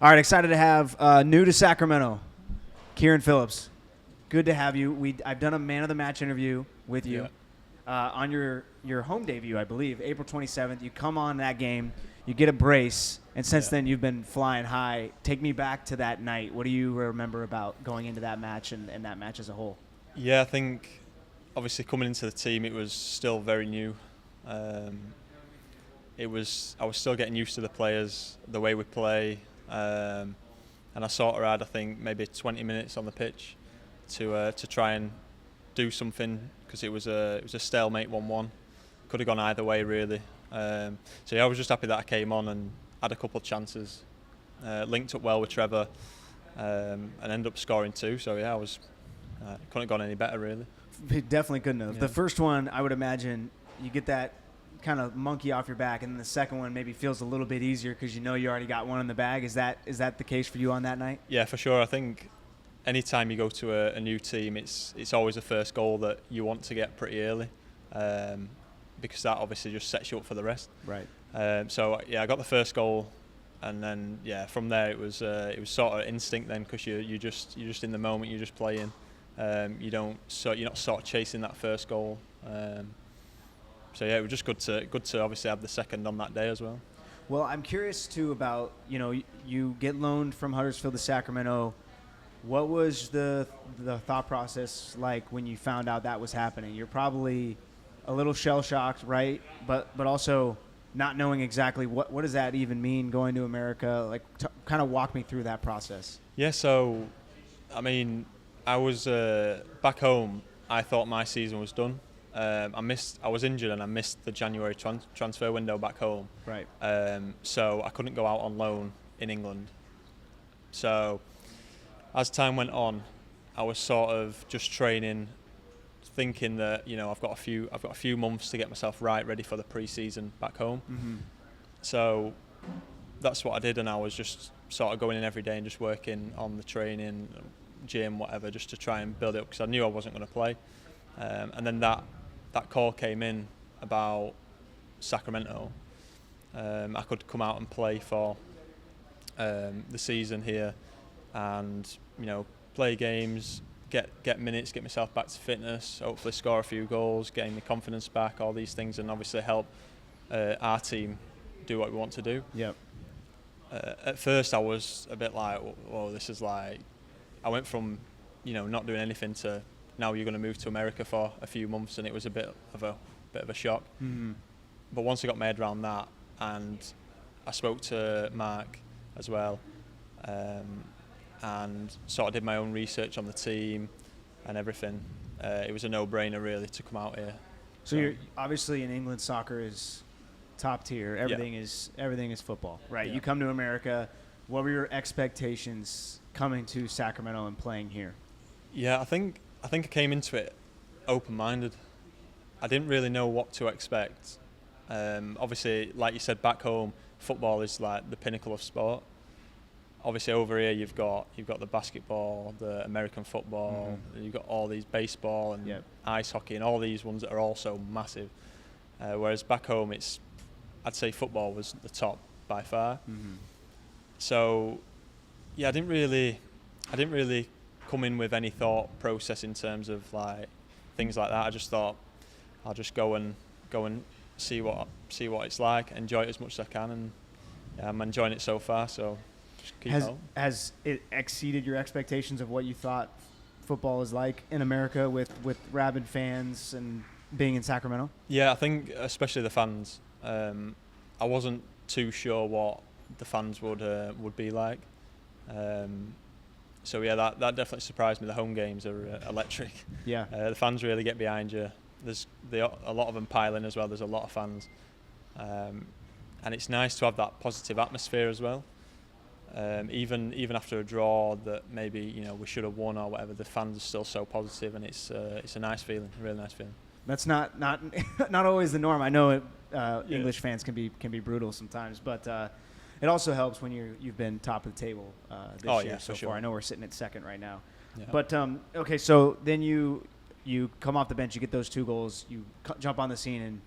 All right, excited to have new to Sacramento, Kieran Phillips. Good to have you. I've done a man of the match interview with you on your home debut, I believe, April 27th. You come on that game, you get a brace, and since then you've been flying high. Take me back to that night. What do you remember about going into that match and that match as a whole? Yeah, I think obviously coming into the team, it was still very new. I was still getting used to the players, the way we play, and I sort of had, I think, maybe 20 minutes on the pitch to try and do something, because it was a stalemate 1-1. Could have gone either way really. So yeah, I was just happy that I came on and had a couple of chances, linked up well with Trevor, and ended up scoring 2. So yeah, I was couldn't have gone any better really. Definitely couldn't have. Yeah. The first one, I would imagine, you get that kind of monkey off your back, and then the second one maybe feels a little bit easier because you know you already got one in the bag. Is that the case for you on that night? Yeah, for sure. I think anytime you go to a new team, it's always the first goal that you want to get pretty early, because that obviously just sets you up for the rest. Right. So yeah, I got the first goal, and then yeah, from there it was sort of instinct then, because you're just in the moment, you're just playing. You're not sort of chasing that first goal. So yeah, it was just good to obviously have the second on that day as well. Well, I'm curious too about, you get loaned from Huddersfield to Sacramento. What was the thought process like when you found out that was happening? You're probably a little shell shocked, right? But also not knowing exactly what does that even mean, going to America. Like, kind of walk me through that process. Yeah, so I mean, I was back home. I thought my season was done. I was injured and I missed the January transfer window back home. Right. So I couldn't go out on loan in England. So as time went on, I was sort of just training, thinking that I've got a few months to get myself ready for the pre-season back home. Mm-hmm. So that's what I did, and I was just sort of going in every day and just working on the training, gym, whatever, just to try and build it up, because I knew I wasn't going to play. And then that call came in about Sacramento. I could come out and play for the season here, and play games, get minutes, get myself back to fitness, hopefully score a few goals, getting my confidence back, all these things, and obviously help our team do what we want to do. Yep. At first I was a bit like, whoa, this is like, I went from not doing anything to now you're going to move to America for a few months, and it was a bit of a shock. Mm-hmm. But once I got my head around that, and I spoke to Mark as well, and sort of did my own research on the team and everything, it was a no-brainer really to come out here. So you're obviously, in England, soccer is top tier. Everything is football, right? Yeah. You come to America. What were your expectations coming to Sacramento and playing here? Yeah, I think I came into it open-minded. I didn't really know what to expect. Obviously, like you said, back home, football is like the pinnacle of sport. Obviously, over here you've got the basketball, the American football, you've got all these baseball and ice hockey and all these ones that are also massive. Whereas back home, I'd say football was the top by far. Mm-hmm. So, yeah, I didn't really come in with any thought process in terms of like things like that. I just thought I'll just go and see what it's like, enjoy it as much as I can, and yeah, I'm enjoying it so far. So just keep going. Has it exceeded your expectations of what you thought football is like in America with rabid fans and being in Sacramento? Yeah, I think especially the fans. I wasn't too sure what the fans would be like. So yeah, that definitely surprised me. The home games are electric. Yeah. The fans really get behind you. There's a lot of them pile in as well. There's a lot of fans, and it's nice to have that positive atmosphere as well. Even after a draw that maybe we should have won or whatever, the fans are still so positive, and it's a nice feeling, a really nice feeling. That's not always the norm. I know English fans can be brutal sometimes, but it also helps when you've been top of the table this year so far. Sure. I know we're sitting at second right now. Yeah. But okay, so then you come off the bench, you get those 2 goals, you jump on the scene, and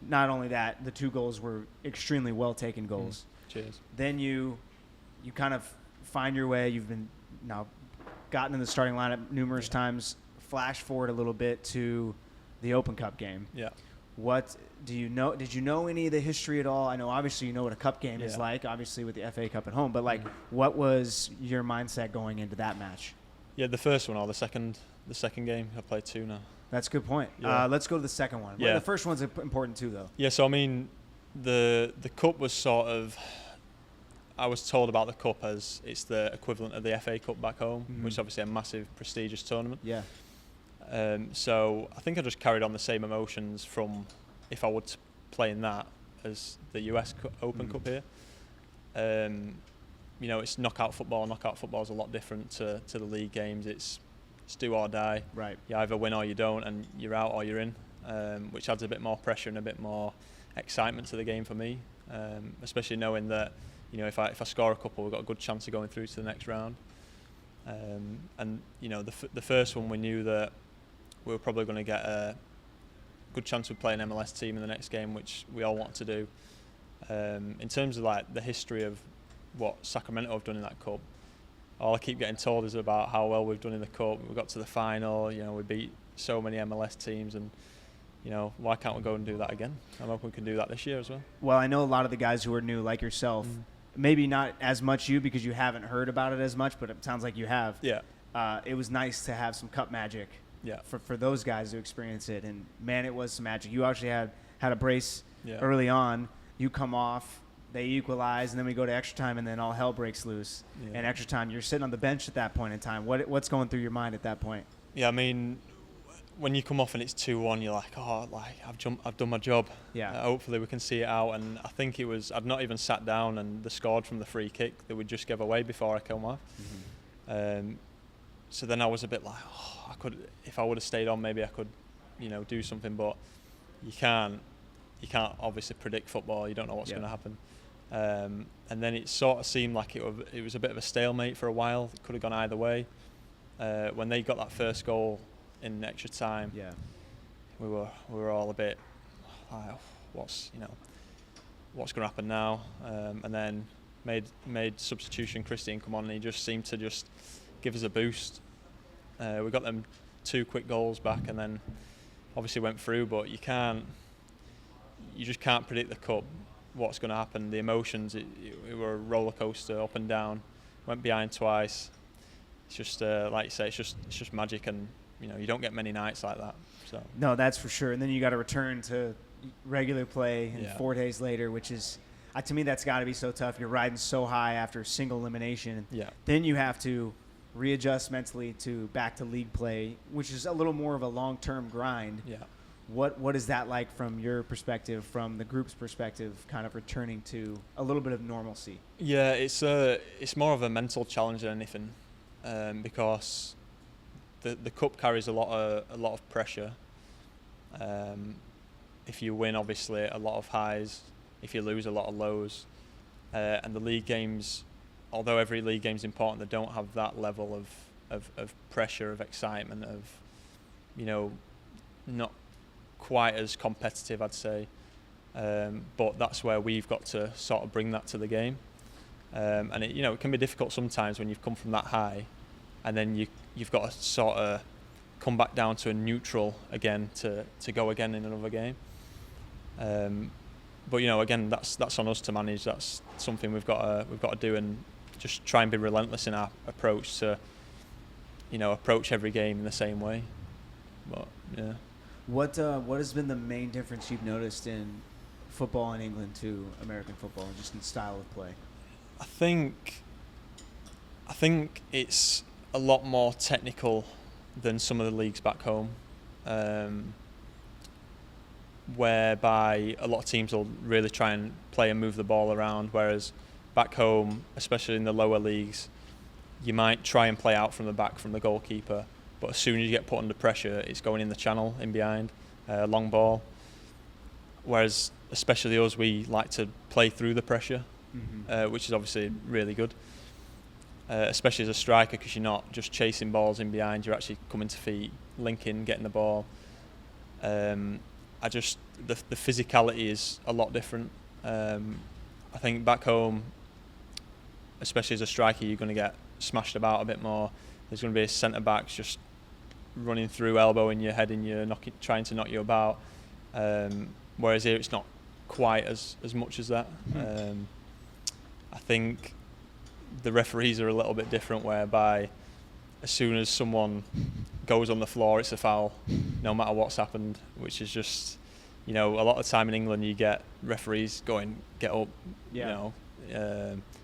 not only that, the 2 goals were extremely well taken goals. Cheers. Then you kind of find your way. You've been now gotten in the starting lineup numerous times. Flash forward a little bit to the Open Cup game. Yeah. What do you know? Did you know any of the history at all? I know obviously you know what a cup game is like, obviously with the FA Cup at home, but like what was your mindset going into that match? Yeah, the first one or the second game. I played 2 now. That's a good point. Yeah. Let's go to the second one. Yeah. Well, the first one's important too, though. Yeah, so I mean, the cup was sort of, I was told about the cup as it's the equivalent of the FA Cup back home, which is obviously a massive, prestigious tournament. Yeah. So I think I just carried on the same emotions from if I would play in that as the US Open Cup here. You know, it's knockout football. Knockout football is a lot different to the league games. It's do or die. Right. You either win or you don't, and you're out or you're in, which adds a bit more pressure and a bit more excitement to the game for me, especially knowing that, you know, if I score a couple, we've got a good chance of going through to the next round. And you know, the first one, we knew that we were probably going to get a good chance of playing an MLS team in the next game, which we all want to do. In terms of like the history of what Sacramento have done in that cup, all I keep getting told is about how well we've done in the cup. We got to the final, you know, we beat so many MLS teams, and you know, why can't we go and do that again? I'm hoping we can do that this year as well. Well, I know a lot of the guys who are new, like yourself, maybe not as much you because you haven't heard about it as much, but it sounds like you have. Yeah. It was nice to have some cup magic. Yeah. For those guys to experience it, and man, it was some magic. You actually had a brace Yeah. early on. You come off, they equalize, and then we go to extra time, and then all hell breaks loose. Yeah. And extra time, you're sitting on the bench at that point in time. What's going through your mind at that point? Yeah, I mean, when you come off and it's 2-1, you're like, oh, like I've done my job. Yeah. Hopefully we can see it out. And I think I'd not even sat down, and they scored from the free kick that we just gave away before I came off. So then I was a bit like, oh, if I would have stayed on, maybe I could, you know, do something. But you can't obviously predict football. You don't know what's going to happen. And then it sort of seemed like it was a bit of a stalemate for a while. It could have gone either way. When they got that first goal in extra time, we were all a bit like, what's going to happen now? And then made substitution Christian come on, and he just seemed to just give us a boost. We got them 2 quick goals back, and then obviously went through. But you just can't predict the cup, what's going to happen. The emotions, it were a roller coaster, up and down. Went behind twice. It's just like you say, it's just magic, and you know, you don't get many nights like that. So No, that's for sure. And then you got to return to regular play, and 4 days later, which is, to me, that's got to be so tough. You're riding so high after a single elimination. Yeah. Then you have to readjust mentally back to league play, which is a little more of a long-term grind. Yeah. What is that like from your perspective, from the group's perspective, kind of returning to a little bit of normalcy? Yeah, it's more of a mental challenge than anything, because the cup carries a lot of pressure. If you win, obviously, a lot of highs. If you lose, a lot of lows. And the league games, although every league game's important, they don't have that level of pressure, of excitement, of, you know, not quite as competitive, I'd say. But that's where we've got to sort of bring that to the game. And it can be difficult sometimes when you've come from that high, and then you've got to sort of come back down to a neutral again to go again in another game. But you know, again, that's on us to manage. That's something we've got to do, and just try and be relentless in our approach to, you know, approach every game in the same way. But yeah. What has been the main difference you've noticed in football in England to American football, just in style of play? I think it's a lot more technical than some of the leagues back home, whereby a lot of teams will really try and play and move the ball around, whereas back home, especially in the lower leagues, you might try and play out from the back from the goalkeeper, but as soon as you get put under pressure, it's going in the channel, in behind, long ball. Whereas, especially us, we like to play through the pressure, which is obviously really good, especially as a striker, because you're not just chasing balls in behind, you're actually coming to feet, linking, getting the ball. The physicality is a lot different. I think back home, especially as a striker, you're going to get smashed about a bit more. There's going to be centre backs just running through, elbowing your head in you, trying to knock you about. Whereas here, it's not quite as much as that. I think the referees are a little bit different, whereby as soon as someone goes on the floor, it's a foul, no matter what's happened, which is just, a lot of time in England you get referees going, get up,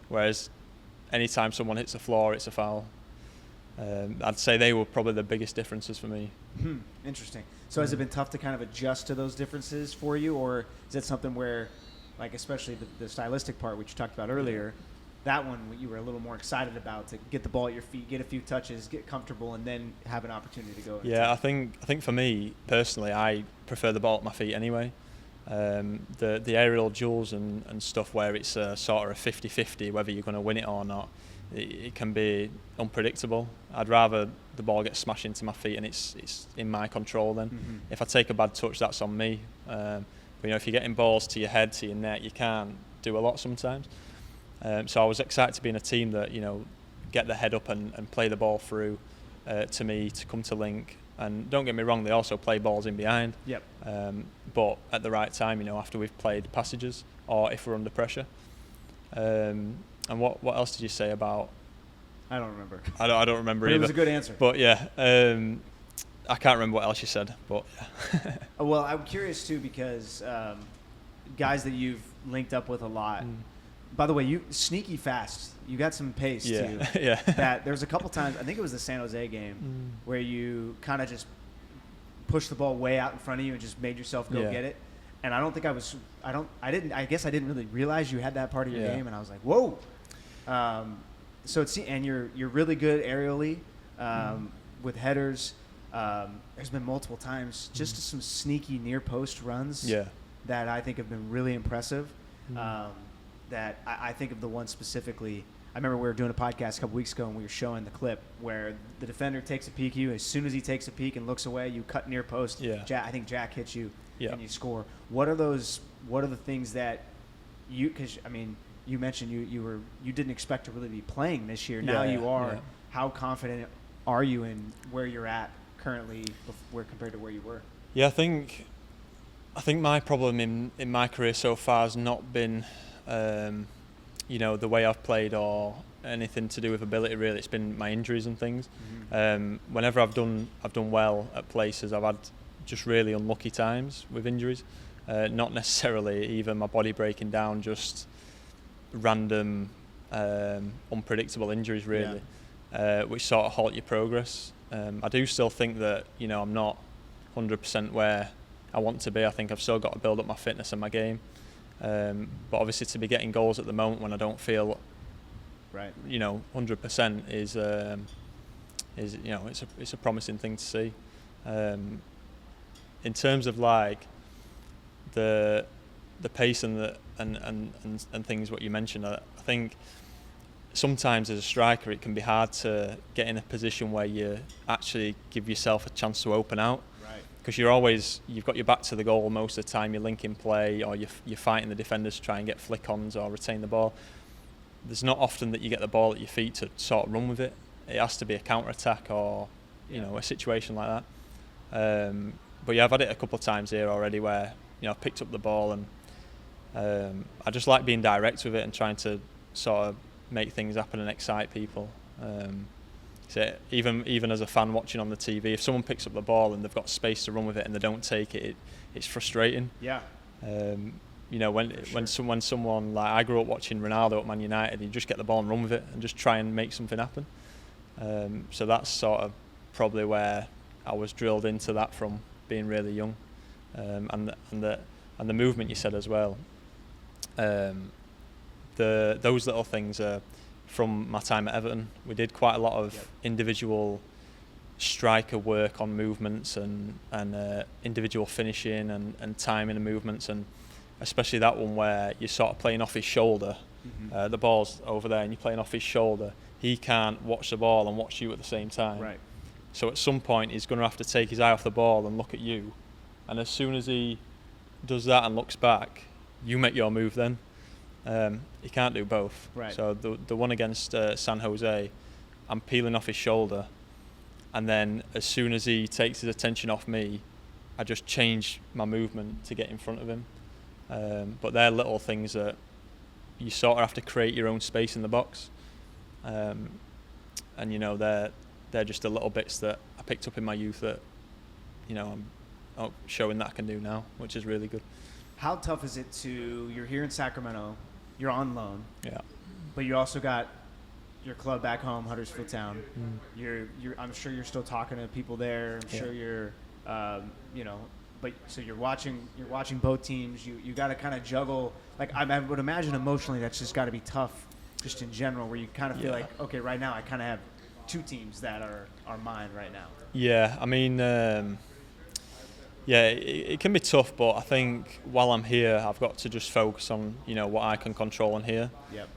whereas anytime someone hits the floor, it's a foul. I'd say they were probably the biggest differences for me. Interesting. So has it been tough to kind of adjust to those differences for you, or is it something where, like especially the stylistic part, which you talked about earlier, that one you were a little more excited about, to get the ball at your feet, get a few touches, get comfortable, and then have an opportunity to go? Yeah, I think for me personally, I prefer the ball at my feet anyway. The aerial duels and stuff where it's a sort of a 50-50 whether you're going to win it or not, it can be unpredictable. I'd rather the ball gets smashed into my feet and it's in my control then. If I take a bad touch, that's on me. But if you're getting balls to your head, to your neck, you can't do a lot sometimes. So I was excited to be in a team that, get the head up and play the ball through to me, to come to link. And don't get me wrong, they also play balls in behind. Yep. But at the right time, after we've played passages or if we're under pressure. And what else did you say about? I don't remember. I don't remember either. It was a good answer. But yeah, I can't remember what else you said. But yeah. Well, I'm curious too, because guys that you've linked up with a lot. By the way, you sneaky fast. You got some pace too. Yeah. That there's a couple times, I think it was the San Jose game, where you kind of just pushed the ball way out in front of you and just made yourself go get it. And I don't think I guess I didn't really realize you had that part of your game, and I was like, whoa. So and you're really good aerially with headers. There's been multiple times just some sneaky near post runs that I think have been really impressive. That I think of the one specifically. I remember we were doing a podcast a couple weeks ago and we were showing the clip where the defender takes a peek at you. As soon as he takes a peek and looks away, you cut near post. I think Jack hits you and you score. What are the things that because you mentioned you didn't expect to really be playing this year. Now you are. Yeah. How confident are you in where you're at currently compared to where you were? Yeah, I think my problem in my career so far has not been the way I've played or anything to do with ability. Really, it's been my injuries and things. Whenever I've done well at places, I've had just really unlucky times with injuries. Not necessarily even my body breaking down, just random unpredictable injuries really, which sort of halt your progress. I do still think that I'm not 100% where I want to be. I think I've still got to build up my fitness and my game. But obviously to be getting goals at the moment when I don't feel 100% is it's a promising thing to see. In terms of like the pace and things what you mentioned, I think sometimes as a striker it can be hard to get in a position where you actually give yourself a chance to open out. Because you've got your back to the goal most of the time. You're linking play, or you're fighting the defenders to try and get flick-ons or retain the ball. There's not often that you get the ball at your feet to sort of run with it. It has to be a counter-attack or a situation like that. But yeah, I've had it a couple of times here already where I've picked up the ball and I just like being direct with it and trying to sort of make things happen and excite people. So even as a fan watching on the TV, if someone picks up the ball and they've got space to run with it and they don't take it, it's frustrating. Yeah. When someone like I grew up watching Ronaldo at Man United, you just get the ball and run with it and just try and make something happen. So that's sort of probably where I was drilled into that from being really young, and the movement you said as well. Those little things are from my time at Everton. We did quite a lot of individual striker work on movements and individual finishing and timing and movements, and especially that one where you're sort of playing off his shoulder. The ball's over there and you're playing off his shoulder. He can't watch the ball and watch you at the same time. Right. So at some point he's going to have to take his eye off the ball and look at you. And as soon as he does that and looks back, you make your move then. He can't do both. Right. So the one against San Jose, I'm peeling off his shoulder, and then as soon as he takes his attention off me, I just change my movement to get in front of him. But they're little things that you sort of have to create your own space in the box. And you know, they're just the little bits that I picked up in my youth that, you know, I'm showing that I can do now, which is really good. How tough is it you're here in Sacramento, you're on loan, Yeah. but you also got your club back home, Huddersfield Town. I'm sure you're still talking to people there. I'm sure you're, you know, but so you're watching both teams. You got to kind of juggle. Like I would imagine emotionally that's just got to be tough, just in general, where you kind of feel like, okay, right now I kind of have two teams that are mine right now. Yeah, I mean, it can be tough, but I think while I'm here, I've got to just focus on, you know, what I can control in here. Yep.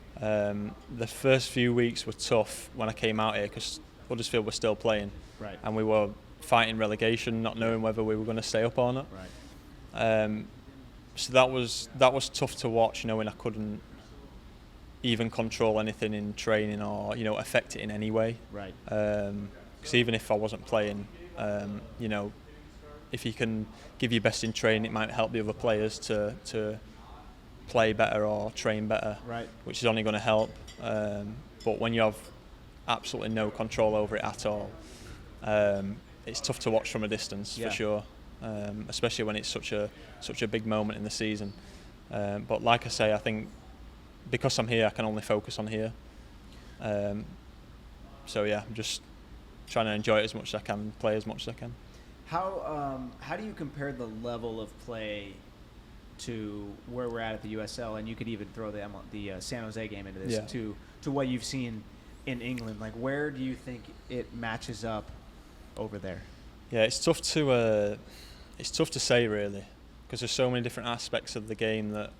The first few weeks were tough when I came out here because Huddersfield were still playing, right, and we were fighting relegation, not knowing whether we were going to stay up or not. Right. So that was tough to watch, knowing I couldn't even control anything in training or, you know, affect it in any way. Right. Because even if I wasn't playing, you know, if you can give your best in training, it might help the other players to play better or train better, right, which is only going to help. But when you have absolutely no control over it at all, it's tough to watch from a distance, for sure, especially when it's such a big moment in the season. But like I say, I think because I'm here, I can only focus on here. So yeah, I'm just trying to enjoy it as much as I can, play as much as I can. How do you compare the level of play to where we're at the USL, and you could even throw the San Jose game into this, to what you've seen in England? Like, where do you think it matches up over there? Yeah, it's tough to say really, because there's so many different aspects of the game that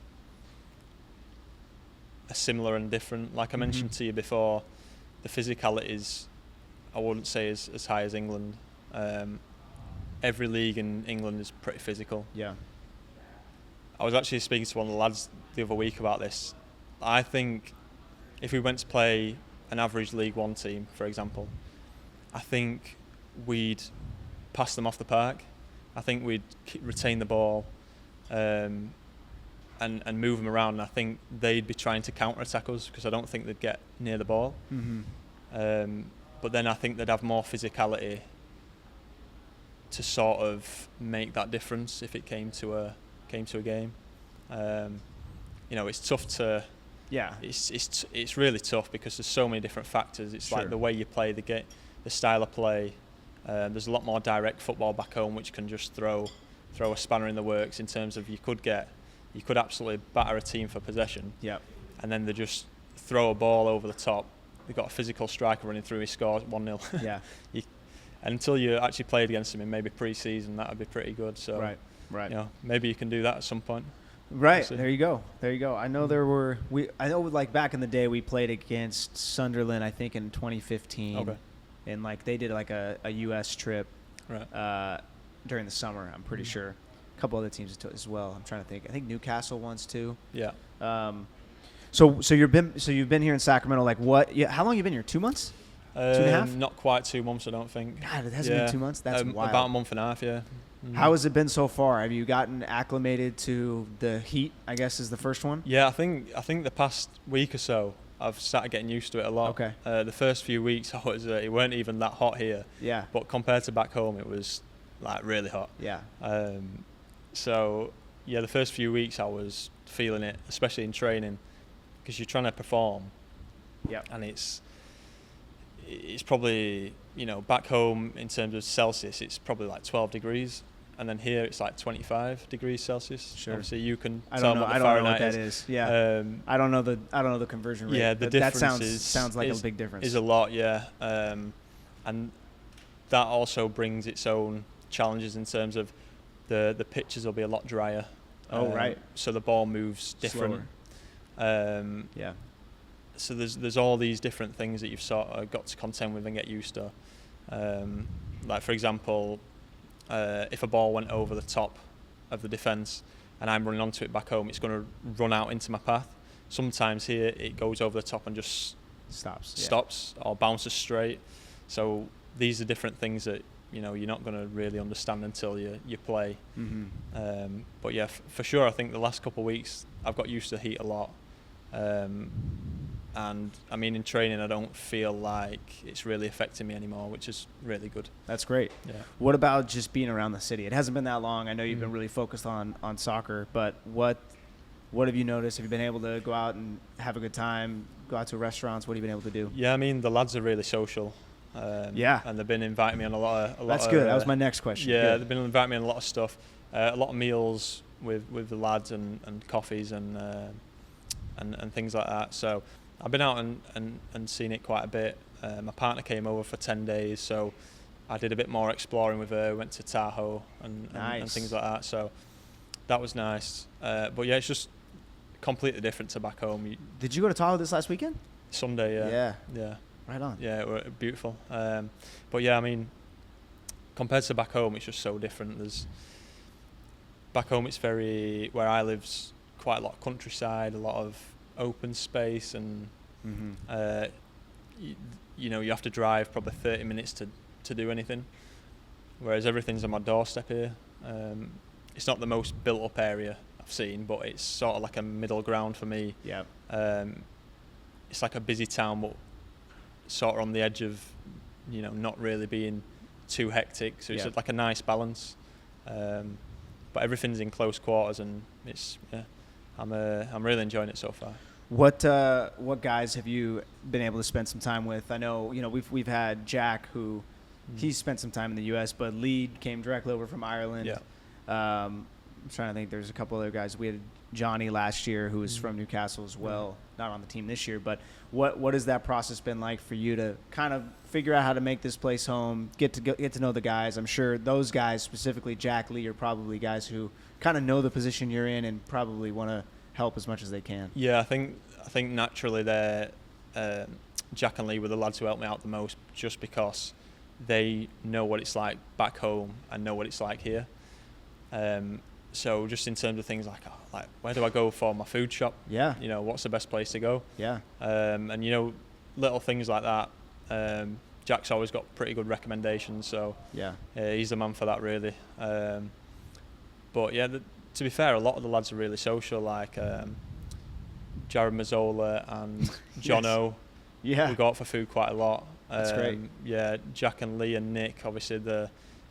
are similar and different. Like I mentioned to you before, the physicality is, I wouldn't say as high as England. Every league in England is pretty physical. Yeah. I was actually speaking to one of the lads the other week about this. I think if we went to play an average League One team, for example, I think we'd pass them off the park. I think we'd retain the ball and move them around. And I think they'd be trying to counter-attack us because I don't think they'd get near the ball. But then I think they'd have more physicality to sort of make that difference if it came to a game. You know, it's tough to. Yeah. It's really tough because there's so many different factors. It's like the way you play the game, the style of play. There's a lot more direct football back home, which can just throw a spanner in the works in terms of you could absolutely batter a team for possession. Yeah. And then they just throw a ball over the top. They've got a physical striker running through. He scores 1-0. Yeah. Until you actually played against him in maybe pre-season, that would be pretty good. So, right. You know, maybe you can do that at some point. Right. There you go. I know like back in the day we played against Sunderland, I think in 2015. Okay. And like they did like a US trip during the summer, I'm pretty sure. A couple other teams as well. I'm trying to think. I think Newcastle once too. Yeah. So you've been here in Sacramento, like what? Yeah, how long have you been here? 2 months? 2.5? Not quite 2 months, I don't think. God, it hasn't been 2 months? That's wild. About a month and a half, yeah. How has it been so far? Have you gotten acclimated to the heat, I guess is the first one? Yeah, I think the past week or so, I've started getting used to it a lot. Okay. The first few weeks, it weren't even that hot here. Yeah. But compared to back home, it was like really hot. Yeah. So, yeah, the first few weeks I was feeling it, especially in training, because you're trying to perform. Yeah. And it's probably, you know, back home in terms of Celsius, it's probably like 12 degrees. And then here it's like 25 degrees Celsius. Sure. Obviously you can tell what the Fahrenheit is. I don't know what that is. Yeah. I don't know the conversion rate. Yeah, the difference sounds like a big difference. Is a lot, yeah. And that also brings its own challenges in terms of the pitches will be a lot drier. Right. So the ball moves different. Yeah. So there's all these different things that you've sort of got to contend with and get used to. Like for example, if a ball went over the top of the defence and I'm running onto it back home, it's going to run out into my path. sometimes here it goes over the top and just stops or bounces straight. So these are different things that you're not going to really understand until you play. But yeah, for sure, I think the last couple of weeks I've got used to heat a lot. And I mean, in training, I don't feel like it's really affecting me anymore, which is really good. That's great. Yeah. What about just being around the city? It hasn't been that long. I know you've been really focused on soccer, but what have you noticed? Have you been able to go out and have a good time, go out to restaurants? What have you been able to do? Yeah, I mean, the lads are really social. And they've been inviting me on a lot of. That's good. That was my next question. Yeah, good. They've been inviting me on a lot of stuff, a lot of meals with the lads and coffees and things like that. So I've been out and seen it quite a bit. My partner came over for 10 days, so I did a bit more exploring with her. Went to Tahoe and things like that. So that was nice. But yeah, it's just completely different to back home. Did you go to Tahoe this last weekend? Sunday, yeah. Yeah. Right on. Yeah, it were beautiful. But yeah, I mean, compared to back home, it's just so different. Back home, it's where I live's quite a lot of countryside, a lot of open space, and you have to drive probably 30 minutes to do anything, whereas everything's on my doorstep here. It's not the most built up area I've seen, but it's sort of like a middle ground for me. Yeah. It's like a busy town, but sort of on the edge of not really being too hectic, so it's like a nice balance. But everything's in close quarters, and I'm really enjoying it so far. What guys have you been able to spend some time with? I know we've had Jack, who he's spent some time in the U.S., but Lead came directly over from Ireland. Yeah. I'm trying to think. There's a couple other guys. We had Johnny last year, who was from Newcastle as well. Not on the team this year, but what has that process been like for you to kind of figure out how to make this place home, get to know the guys? I'm sure those guys, specifically Jack, Lee, are probably guys who kind of know the position you're in and probably want to help as much as they can. Yeah, I think naturally they're Jack and Lee were the lads who helped me out the most, just because they know what it's like back home and know what it's like here. So just in terms of things like where do I go for my food shop? Yeah. What's the best place to go? Yeah. And little things like that. Jack's always got pretty good recommendations, so yeah, he's the man for that, really. But yeah, to be fair, a lot of the lads are really social, like Jared Mazzola and Jono. Yeah. We go out for food quite a lot. That's great. Yeah, Jack and Lee and Nick, obviously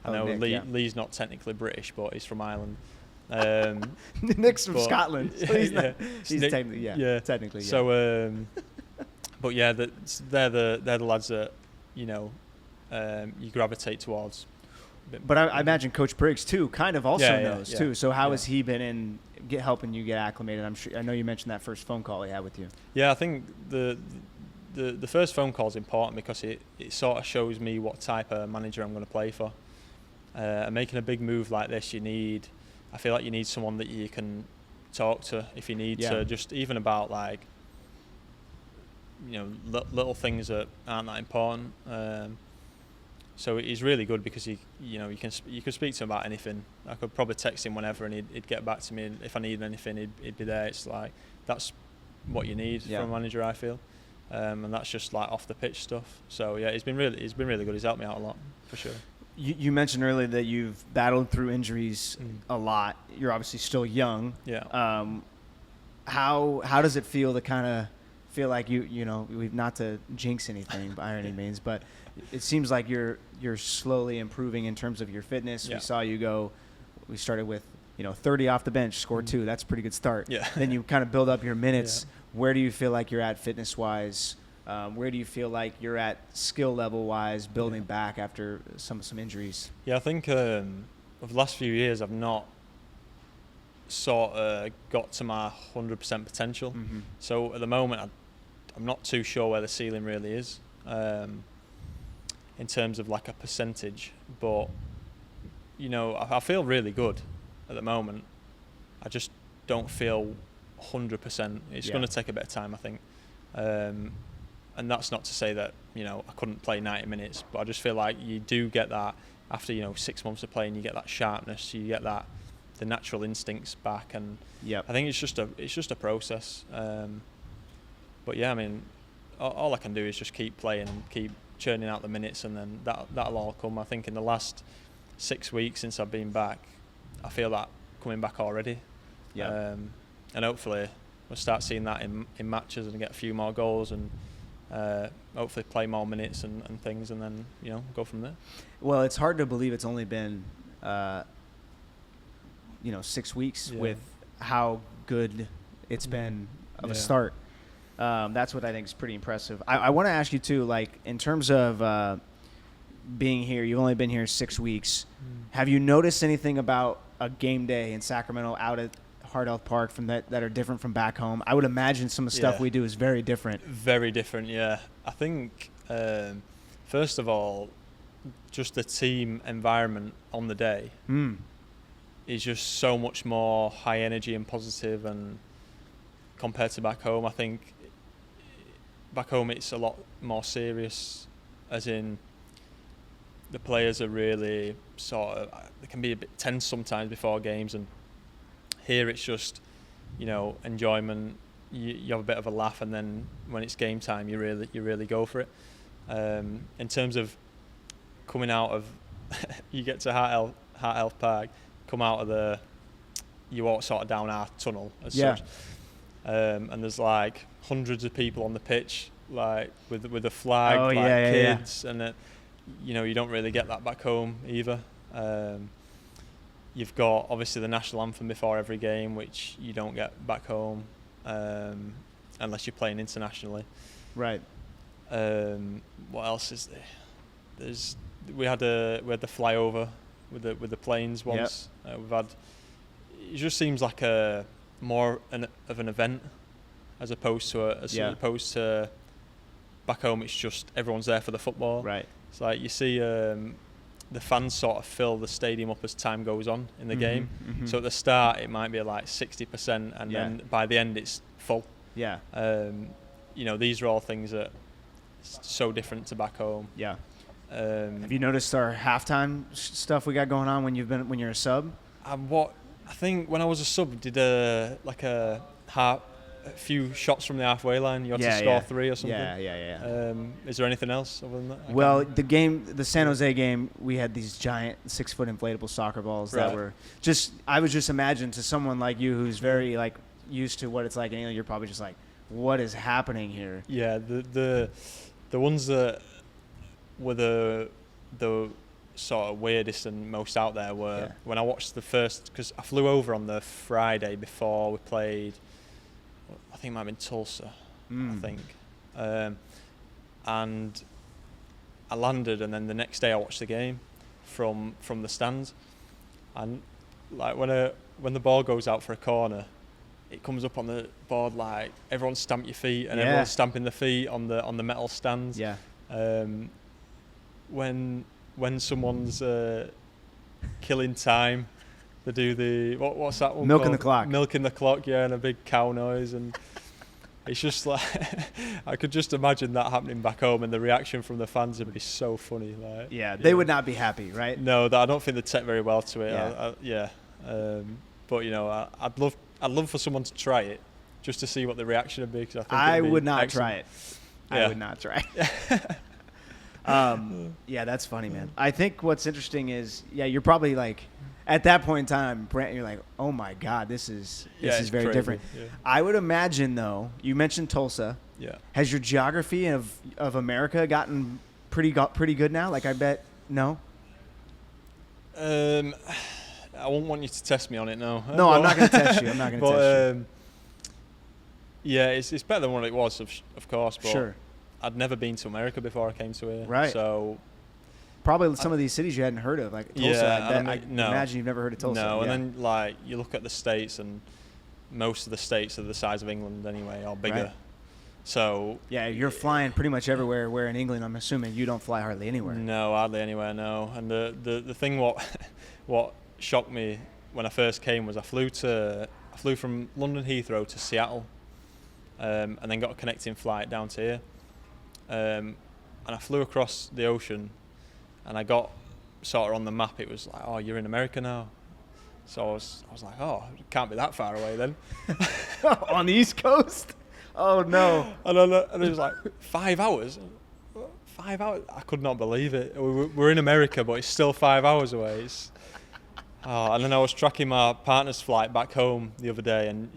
I know Nick, Lee's not technically British, but he's from Ireland. Nick's from Scotland. So he's Nick, technically, technically. Yeah. So, but yeah, they're the lads that you gravitate towards. But I imagine Coach Briggs too kind of also knows too. So how has he been helping you get acclimated? I know you mentioned that first phone call he had with you. Yeah, I think the first phone call is important because it sort of shows me what type of manager I'm going to play for. And making a big move like this, I feel like you need someone that you can talk to if you need to, just even about little things that aren't that important. So he's really good because you can speak to him about anything. I could probably text him whenever and he'd get back to me, and if I needed anything he'd be there. It's like that's what you need from a manager, I feel. And that's just like off the pitch stuff. So yeah, he's been really good. He's helped me out a lot, for sure. You mentioned earlier that you've battled through injuries a lot. You're obviously still young. Yeah. How does it feel to kind of feel like we've not to jinx anything by any means, but it seems like you're slowly improving in terms of your fitness. Yeah. We saw you go. We started with 30 off the bench, scored 2. That's a pretty good start. Yeah. Then you kind of build up your minutes. Yeah. Where do you feel like you're at fitness wise? Where do you feel like you're at skill level wise, building back after some injuries? Yeah, I think over the last few years I've not sort of got to my 100% potential. Mm-hmm. So at the moment I'm not too sure where the ceiling really is in terms of like a percentage, but I feel really good at the moment. I just don't feel 100%. It's going to take a bit of time, I think. And that's not to say that I couldn't play 90 minutes, but I just feel like you do get that after 6 months of playing. You get that sharpness, you get that the natural instincts back, and Yep. I think it's just a process. But yeah, I mean, all I can do is just keep playing and keep churning out the minutes, and then that'll all come. I think in the last 6 weeks since I've been back, I feel that coming back already. Yeah. And hopefully we'll start seeing that in matches and get a few more goals, and hopefully play more minutes and things, and then go from there. Well, it's hard to believe it's only been 6 weeks with how good it's been of a start. That's what I think is pretty impressive. I want to ask you too, like in terms of being here, you've only been here 6 weeks. Have you noticed anything about a game day in Sacramento out at Hard Health Park from that are different from back home? I would imagine some of the stuff we do is very different. Very different, yeah. I think first of all, just the team environment on the day is just so much more high energy and positive, and compared to back home, I think back home it's a lot more serious, as in the players are really they can be a bit tense sometimes before games, and here it's just enjoyment. You have a bit of a laugh, and then when it's game time, you really go for it. In terms of coming out of you get to Heart Health Park, come out of you walk sort of down our tunnel as such, and there's like hundreds of people on the pitch, like with a flag, kids, and you don't really get that back home either. You've got obviously the national anthem before every game, which you don't get back home unless you're playing internationally. Right. What else is there? We had the flyover with the planes once. We've had. It just seems like a more of an event as opposed to back home. It's just everyone's there for the football. Right. It's like you see the fans sort of fill the stadium up as time goes on in the game. Mm-hmm. So at the start it might be like 60%, and then by the end it's full. Yeah. These are all things that so different to back home. Yeah. Have you noticed our halftime stuff we got going on when you're a sub? I think when I was a sub, did a few shots from the halfway line. You had to score 3 or something. Yeah. Is there anything else other than that? Well, the San Jose game, we had these giant 6-foot inflatable soccer balls that were just. I was just imagining to someone like you who's very like used to what it's like in England, you're probably just like, what is happening here? Yeah, the ones that were the sort of weirdest and most out there were when I watched the first, because I flew over on the Friday before we played. I think it might have been Tulsa, I think. And I landed, and then the next day I watched the game from the stands. And like when the ball goes out for a corner, it comes up on the board like everyone stamp your feet, and everyone's stamping their feet on the metal stands. Yeah. When someone's killing time, they do the what's that one milking called? The clock. Milking the clock, and a big cow noise, and it's just like I could just imagine that happening back home, and the reaction from the fans would be so funny. Like, they would not be happy, right? No, I don't think they'd take very well to it. But I'd love for someone to try it, just to see what the reaction would be. Cause I would not excellent. try it. I would not try it. That's funny, man. I think what's interesting is, you're probably like, at that point in time, Brent, you're like, oh my God, this is very crazy. Different. Yeah. I would imagine, though, you mentioned Tulsa. Yeah. Has your geography of America gotten pretty good now? Like, I bet, no? I won't want you to test me on it, no. No, I'm not going to test you. I'm not going to test you. It's better than what it was, of course, but sure. I'd never been to America before I came to here. Right. So probably some of these cities you hadn't heard of, like Tulsa. I imagine you've never heard of Tulsa. No, and then like you look at the states, and most of the states are the size of England anyway, or bigger. Right. So you're flying pretty much everywhere. Where in England, I'm assuming you don't fly hardly anywhere. No, hardly anywhere. No, and the thing what shocked me when I first came was I flew from London Heathrow to Seattle, and then got a connecting flight down to here. And I flew across the ocean, and I got sort of on the map. It was like, oh, you're in America now. So I was like, oh, it can't be that far away then. On the East Coast? Oh, no. And it was like 5 hours. 5 hours? I could not believe it. We're in America, but it's still 5 hours away. And then I was tracking my partner's flight back home the other day, and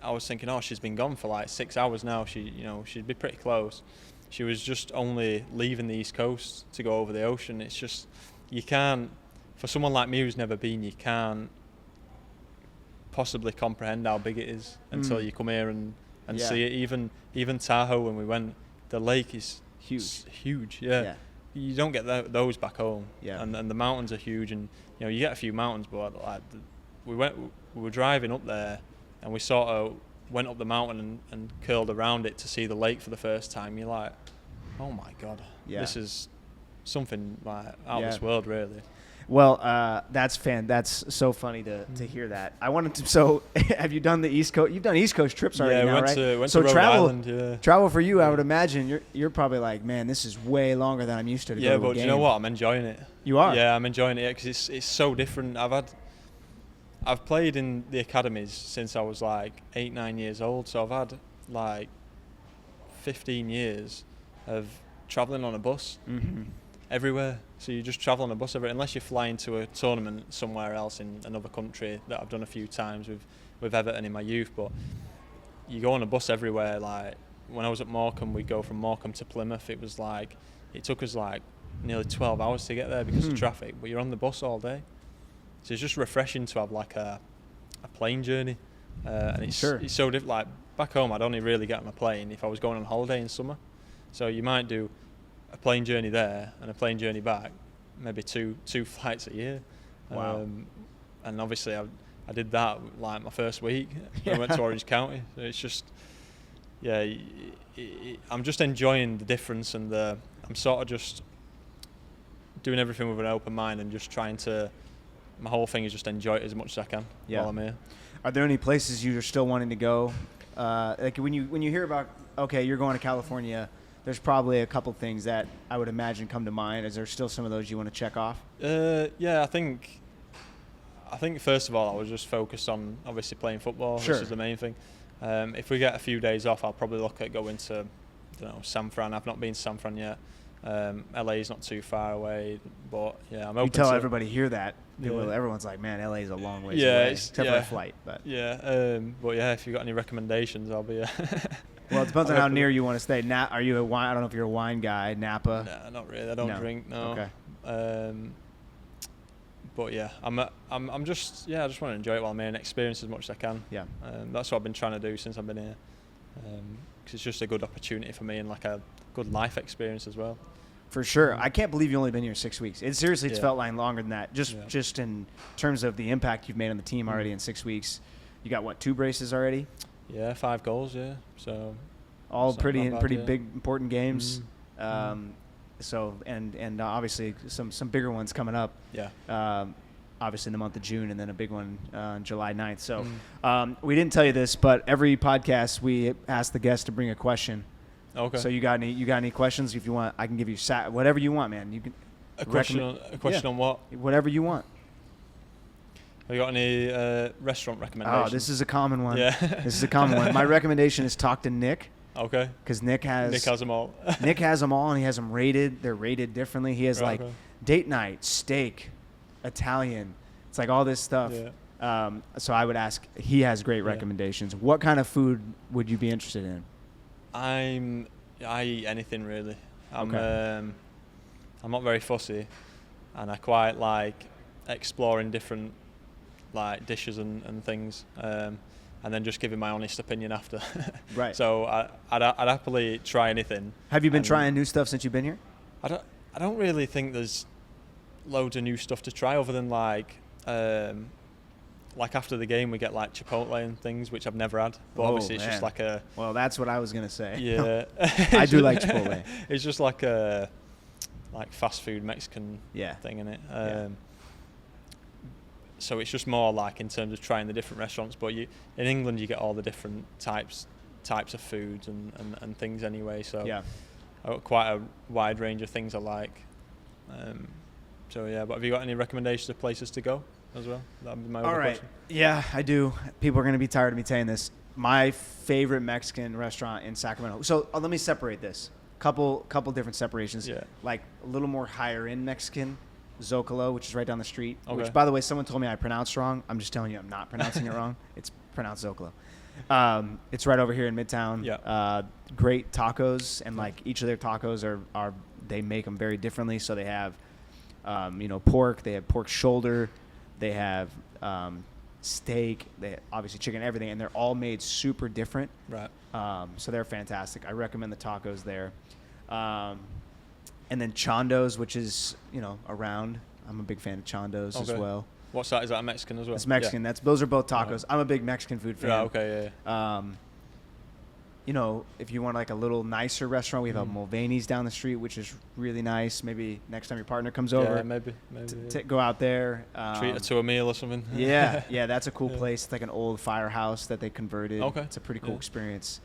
I was thinking, oh, she's been gone for like 6 hours now. She'd be pretty close. She was just only leaving the East Coast to go over the ocean. It's just, you can't, for someone like me who's never been, you can't possibly comprehend how big it is until you come here and see it. Even Tahoe, when we went, the lake is huge. Yeah. You don't get those back home. Yeah. And the mountains are huge, and you get a few mountains, but like we were driving up there, and we sort of went up the mountain and curled around it to see the lake for the first time. You're like, oh my God, this is something like out of this world, really. Well, that's so funny to hear that. I wanted to. So, have you done the East Coast? You've done East Coast trips already, right? Went to Rhode travel, Island, travel for you. I would imagine you're probably like, man, this is way longer than I'm used to. Yeah, but do you know what? I'm enjoying it. You are? Yeah, I'm enjoying it because it's so different. I've played in the academies since I was like 8-9 years old, so I've had like 15 years of traveling on a bus everywhere. So you just travel on a bus everywhere, unless you're flying to a tournament somewhere else in another country that I've done a few times with Everton in my youth. But you go on a bus everywhere. Like when I was at Morecambe, we'd go from Morecambe to Plymouth. It took us like nearly 12 hours to get there because of traffic, but you're on the bus all day. So it's just refreshing to have like a plane journey, and it's so different. Like back home, I'd only really get on a plane if I was going on holiday in summer. So you might do a plane journey there and a plane journey back, maybe two flights a year. Wow. And obviously I did that like my first week. I went to Orange County. So it's just, I'm just enjoying the difference, and I'm sort of just doing everything with an open mind and just trying to. My whole thing is just enjoy it as much as I can while I'm here. Are there any places you're still wanting to go? Like when you hear about, okay, you're going to California, there's probably a couple things that I would imagine come to mind. Is there still some of those you want to check off? Yeah, I think first of all, I was just focused on obviously playing football. Sure. This is the main thing. If we get a few days off, I'll probably look at going to, San Fran. I've not been to San Fran yet. LA is not too far away, but yeah, I'm open. You tell everybody here that. Everyone's like, man, LA is a long ways away, except for a flight. But but if you've got any recommendations, I'll be. Well, it depends on how near you want to stay. Are you a wine? I don't know if you're a wine guy. Napa? No, not really. I don't drink. No. Okay. But yeah, I'm just I just want to enjoy it while I'm here and experience as much as I can. Yeah. That's what I've been trying to do since I've been here. Because it's just a good opportunity for me and like a good life experience as well. For sure. I can't believe you've only been here 6 weeks. It's felt like longer than that. Just in terms of the impact you've made on the team already in 6 weeks. You got 2 braces already? Yeah, 5 goals. Yeah. So all pretty big important games. So and obviously some bigger ones coming up. Yeah. Obviously in the month of June, and then a big one on July 9th. So we didn't tell you this, but every podcast we ask the guest to bring a question. Okay. So you got any questions? If you want, I can give you whatever you want, man. You can a question on what? Whatever you want. Have you got any restaurant recommendations? Oh, this is a common one. Yeah. This is a common one. My recommendation is talk to Nick. Okay. Because Nick has them all. Nick has them all, and he has them rated. They're rated differently. He has date night, steak, Italian. It's like all this stuff. Yeah. So I would ask. He has great recommendations. What kind of food would you be interested in? I eat anything really. I'm not very fussy, and I quite like exploring different like dishes and things, and then just giving my honest opinion after. Right. So I'd happily try anything. Have you been trying new stuff since you've been here? I don't really think there's loads of new stuff to try other than like after the game we get like Chipotle and things, which I've never had. But obviously it's just like a... Well, that's what I was going to say. Yeah. I do like Chipotle. It's just like a fast food Mexican thing, innit? So it's just more like in terms of trying the different restaurants. But in England you get all the different types of foods and things anyway. So I've got quite a wide range of things I like. But have you got any recommendations of places to go? as well? That'd be my All other right. question. Yeah, I do. People are going to be tired of me saying this. My favorite Mexican restaurant in Sacramento. So let me separate this. Couple different separations. Yeah. Like a little more higher end Mexican, Zocalo, which is right down the street. Okay. Which, by the way, someone told me I pronounced wrong. I'm just telling you, I'm not pronouncing it wrong. It's pronounced Zocalo. It's right over here in Midtown. Yeah. Great tacos, and like each of their tacos are they make them very differently. So they have, pork. They have pork shoulder. They have steak. They obviously chicken, everything, and they're all made super different. Right. So they're fantastic. I recommend the tacos there. And then Chando's, which is around. I'm a big fan of Chando's as well. What's that? Is that a Mexican as well? It's Mexican. Yeah. Those are both tacos. I'm a big Mexican food fan. Yeah. Okay. Yeah. If you want like a little nicer restaurant, we have a Mulvaney's down the street, which is really nice. Maybe next time your partner comes over, Yeah. Maybe. go out there. Treat her to a meal or something. Yeah, that's a cool place. It's like an old firehouse that they converted. Okay. It's a pretty cool experience.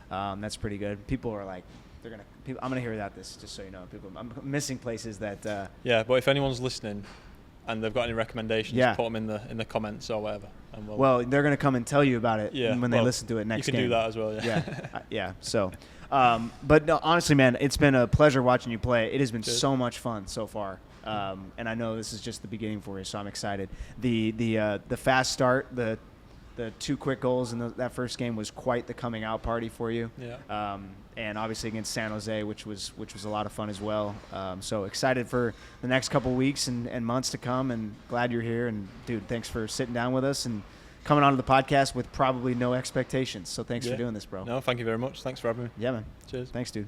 That's pretty good. People are like, I'm gonna hear about this, just so you know. I'm missing places that. Yeah, but if anyone's listening, and they've got any recommendations, put them in the comments or whatever. And well, they're gonna come and tell you about it when they listen to it next game. You can game. do that as well. Yeah. Yeah. So, but no, honestly, man, it's been a pleasure watching you play. It has been so much fun so far. And I know this is just the beginning for you, so I'm excited. The fast start, the 2 quick goals in that first game was quite the coming out party for you. Yeah. And obviously against San Jose, which was a lot of fun as well. So excited for the next couple weeks and months to come, and glad you're here. And dude, thanks for sitting down with us and coming onto the podcast with probably no expectations. So thanks for doing this, bro. No, thank you very much. Thanks for having me. Yeah, man. Cheers. Thanks, dude.